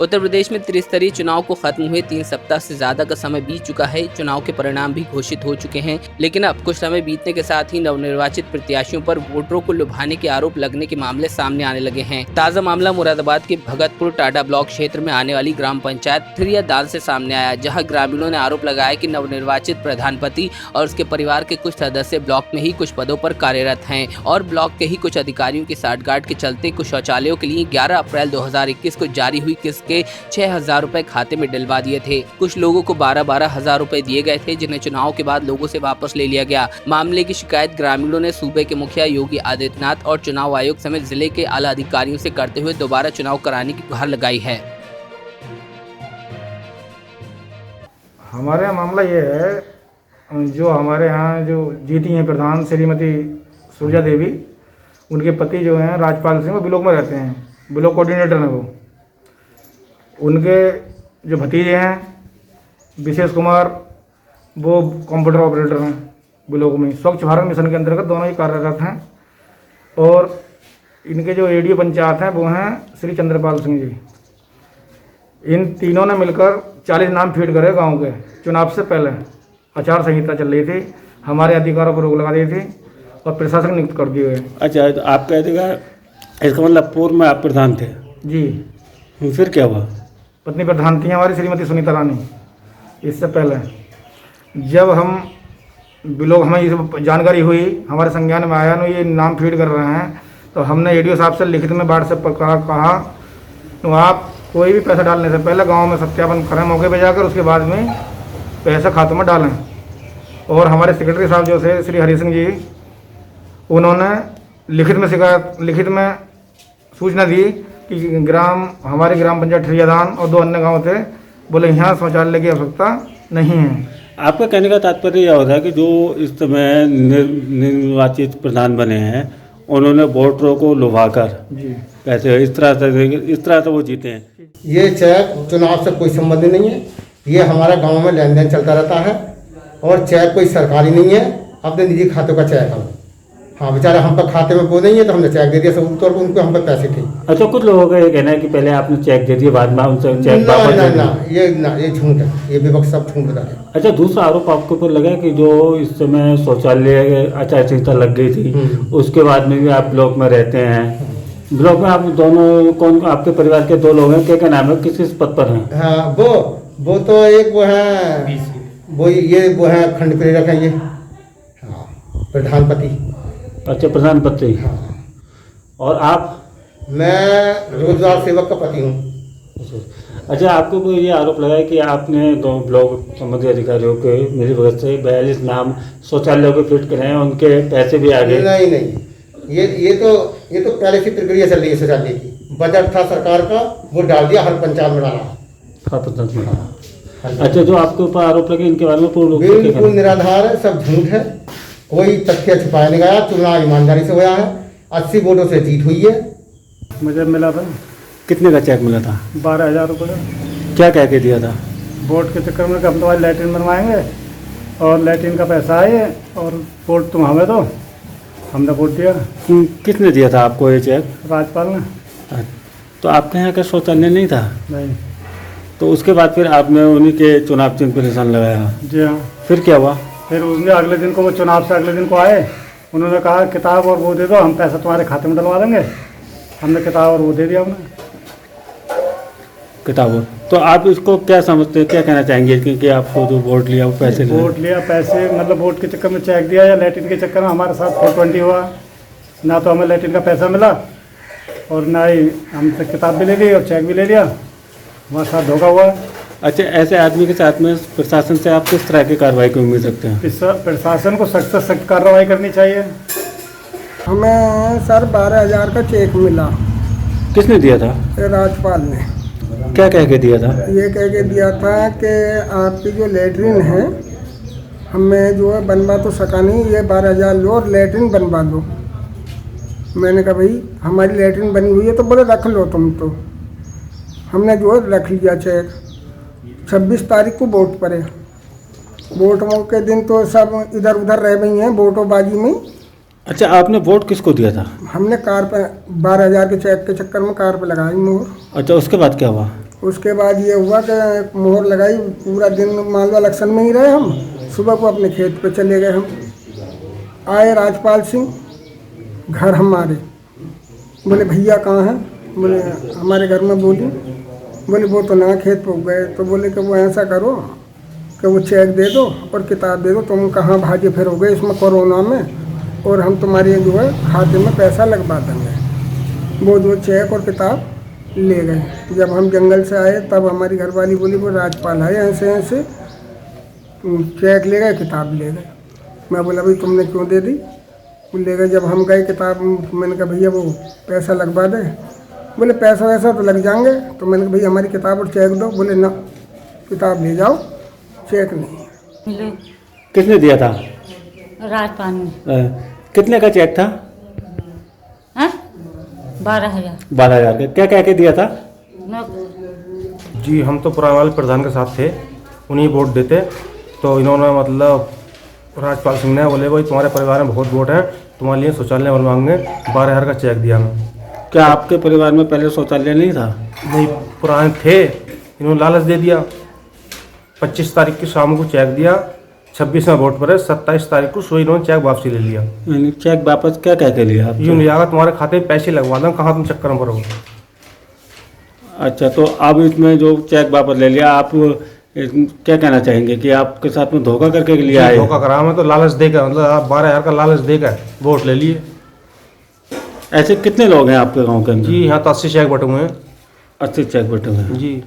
उत्तर प्रदेश में त्रिस्तरीय चुनाव को खत्म हुए 3 सप्ताह से ज्यादा का समय बीत चुका है। चुनाव के परिणाम भी घोषित हो चुके हैं, लेकिन अब कुछ समय बीतने के साथ ही नवनिर्वाचित प्रत्याशियों पर वोटरों को लुभाने के आरोप लगने के मामले सामने आने लगे हैं। ताज़ा मामला मुरादाबाद के भगतपुर टाडा ब्लॉक क्षेत्र में आने वाली ग्राम पंचायत थ्रियादान से सामने आया, जहाँ ग्रामीणों ने आरोप लगाया कि नवनिर्वाचित प्रधानपति और उसके परिवार के कुछ सदस्य ब्लॉक में ही कुछ पदों पर कार्यरत हैं और ब्लॉक के ही कुछ अधिकारियों की साठगांठ के चलते कुछ शौचालयों के लिए 11 अप्रैल 2021 को जारी हुई किस्त के 6,000 रुपए खाते में डलवा दिए थे। कुछ लोगों को 12-12 हजार रुपए दिए गए थे, जिन्हें चुनाव के बाद लोगों से वापस ले लिया गया। मामले की शिकायत ग्रामीणों ने सूबे के मुखिया योगी आदित्यनाथ और चुनाव आयोग समेत जिले के आला अधिकारियों से करते हुए दोबारा चुनाव कराने की गुहार लगाई है। हमारे यहाँ मामला ये है, जो हमारे यहाँ जो जीती हैं प्रधान श्रीमती सुरजा देवी, उनके पति जो हैं राजपाल सिंह, वो ब्लॉक में रहते हैं, ब्लॉक कोऑर्डिनेटर हैं वो। उनके जो भतीजे हैं विशेष कुमार, वो कंप्यूटर ऑपरेटर हैं ब्लॉक में। स्वच्छ भारत मिशन के अंतर्गत दोनों ही कार्यरत हैं। और इनके जो एडीओ पंचायत हैं वो हैं श्री चंद्रपाल सिंह जी। इन तीनों ने मिलकर 40 नाम फीड करे गांव के। चुनाव से पहले आचार संहिता चल रही थी, हमारे अधिकारों पर रोक लगा दी थी और प्रशासक नियुक्त कर दिए गए। अच्छा, तो आप कहते हैं इसका मतलब पूर्व में आप प्रधान थे जी। फिर क्या हुआ? पत्नी प्रधान थी हमारी श्रीमती सुनीता रानी। इससे पहले जब हम ब्लॉक, हमें ये सब जानकारी हुई, हमारे संज्ञान में आया ना ये नाम फीड कर रहे हैं, तो हमने एडीओ साहब से लिखित में व्हाट्सएप पर कहा तो आप कोई भी पैसा डालने से पहले गांव में सत्यापन करें मौके पर जाकर, उसके बाद में पैसा खाते में डालें। और हमारे सेक्रेटरी साहब जो थे श्री हरि सिंह जी, उन्होंने लिखित में सूचना दी कि हमारे ग्राम पंचायत थ्रियादान और 2 अन्य गांव थे, बोले यहाँ शौचालय की आवश्यकता नहीं है। आपका कहने का तात्पर्य यह होता है कि जो इस समय निर्वाचित प्रधान बने हैं उन्होंने वोटरों को लुभाकर जी पैसे इस तरह से वो जीते हैं। ये चेक चुनाव से कोई संबंध नहीं है, ये हमारा गांव में लेन देन चलता रहता है और चेक कोई सरकारी नहीं है, अपने निजी खातों का चेक है। हाँ, बेचारे हम पर खाते में वो नहीं है तो हमने चेक दे दिया सबूत तौर पर, उनको हम पर पैसे थे। अच्छा, कुछ लोगों का ये कहना है कि पहले आपने चेक दे दिए, बाद में उनसे चेक वापस दे दिए। ये झूठ है, ये विपक्ष सब झूठ बता रहे हैं। अच्छा, दूसरा आरोप आपके ऊपर लगा कि जो इस समय शौचालय आचार संहिता लग गई थी, उसके बाद में भी आप ब्लॉक में रहते हैं। ब्लॉक में आप दोनों कौन, आपके परिवार के 2 लोग हैं, क्या नाम है, किस पद पर हैं? हाँ, वो तो एक वो है, वो है खंड प्रेरक है ये। हाँ, प्रधानपति। अच्छा, प्रधानपति। हाँ। और आप? मैं रोजगार सेवक का पति हूँ। अच्छा, आपको कोई ये आरोप लगा है कि आपने 2 ब्लॉक संबंधित अधिकारियों के मिलीभगत से 42 नाम शौचालयों के फिट कराए हैं, उनके पैसे भी आ गए? नहीं, ये तो पहले से प्रक्रिया चल रही है शौचालय की। बजट था सरकार का, वो डाल दिया, हर पंचायत में डाला। हर पंचायत में डाला। अच्छा, जो आपके ऊपर आरोप लगे इनके बारे में बिल्कुल निराधार है, सब झूठ है, कोई तथ्य छुपाया नहीं गया। चुनाव ईमानदारी से हुआ है, 80 वोटों से जीत हुई है। मुझे मिला था। कितने का चेक मिला था? 12,000 रुपये का। क्या कह के दिया था? वोट के चक्कर में हम तुम्हारी लैट्रिन बनवाएंगे और लैट्रिन का पैसा आए और वोट तुम हमें दो। हमने वोट दिया। किसने दिया था आपको ये चेक? राजपाल ने। तो आपके यहाँ का शौचालय नहीं था? नहीं। तो उसके बाद फिर आपने उन्हीं के चुनाव चिन्ह पर निशान लगाया? जी हाँ। फिर क्या हुआ? फिर उसने अगले दिन को, वो चुनाव से अगले दिन को आए, उन्होंने कहा किताब और वो दे दो, हम पैसा तुम्हारे खाते में डलवा देंगे। हमने किताब और वो दे दिया हमने। किताब। तो आप इसको क्या समझते हैं, क्या कहना चाहेंगे क्योंकि आपको जो वोट लिया वो पैसे मतलब वोट के चक्कर में चेक दिया या लैट्रिन के चक्कर में हमारे साथ 420 हुआ। ना तो हमें लैट्रिन का पैसा मिला और ना ही हमसे किताब भी ले ली और चेक भी ले लिया, हमारे साथ धोखा हुआ। अच्छा, ऐसे आदमी के साथ में प्रशासन से आप किस तरह की कार्रवाई की उम्मीद रखते हैं? प्रशासन को सख्त से सख्त कार्रवाई करनी चाहिए। हमें सर 12,000 का चेक मिला। किसने दिया था? राजपाल ने। क्या कह के दिया था? ये कह के दिया था कि आपकी जो लैट्रिन है हमें जो है बनवा तो सका नहीं, ये 12,000 लो और लैट्रिन बनवा दो। मैंने कहा भाई हमारी लैट्रिन बनी हुई है, तो बोले रख लो तुम। तो हमने जो है रख लिया चेक। 26 तारीख को वोट पड़े। वोटों के दिन तो सब इधर उधर रह गई हैं वोटों-बाजी में। अच्छा, आपने वोट किसको दिया था? हमने कार पे 12,000 के चेक के चक्कर में कार पे लगाई मोहर। अच्छा, उसके बाद क्या हुआ? उसके बाद ये हुआ कि मोहर लगाई, पूरा दिन मालवा इलेक्शन में ही रहे हम। सुबह को अपने खेत पे चले गए हम। आए राजपाल सिंह, घर हमारे, बोले भैया कहाँ हैं? बोले हमारे घर में। बोले वो तो ना खेत पे गए। तो बोले कि वो ऐसा करो कि वो चेक दे दो और किताब दे दो, तुम कहाँ भागे फिरोगे इसमें कोरोना में, और हम तुम्हारे जो है खाते में पैसा लगवा देंगे। वो जो चेक और किताब ले गए। जब हम जंगल से आए तब हमारी घरवाली बोली वो राजपाल है ऐसे ऐसे, चेक ले गए, किताब ले गए। मैं बोला भाई तुमने क्यों दे दी? वो ले गए। जब हम गए किताब, मैंने कहा भैया वो पैसा लगवा दे। बोले पैसा वैसा तो लग जाएंगे। तो मैंने कहा भैया हमारी किताब और चेक दो। बोले ना, किताब ले जाओ, चेक नहीं। मिले किसने दिया था? राजपाल में। कितने का चेक था? हैं? 12,000। 12,000 का। क्या क्या के दिया था? मैं जी हम तो पुराने प्रधान के साथ थे, उन्हीं वोट देते। तो इन्होंने मतलब राजपाल सिंह ने बोले भाई तुम्हारे परिवार में बहुत वोट है, तुम्हारे लिए शौचालय बनवाएंगे, 12,000 का चेक दिया हमें। क्या आपके परिवार में पहले शौचालय नहीं था? नहीं, पुराने थे, इन्होंने लालच दे दिया। 25 तारीख की शाम को चेक दिया, 26 में वोट पड़े, 27 तारीख को सो इन्होंने चेक वापसी ले लिया। यानी चेक वापस क्या क्या के लिया आप? यूँ नहीं आगा तुम्हारे खाते में पैसे लगवा दें, कहाँ तुम चक्कर में पड़ोगे। अच्छा, तो अब इसमें जो चेक वापस ले लिया, आप क्या कहना चाहेंगे कि आपके साथ में धोखा करके लिया है? धोखा करा में तो लालच देकर, मतलब आप 12,000 का लालच देकर वोट ले लिए। ऐसे कितने लोग हैं आपके गांव के अंदर? जी यहाँ तो 80 चेक बटे हुए हैं। 80 चेक बटे हुए हैं। जी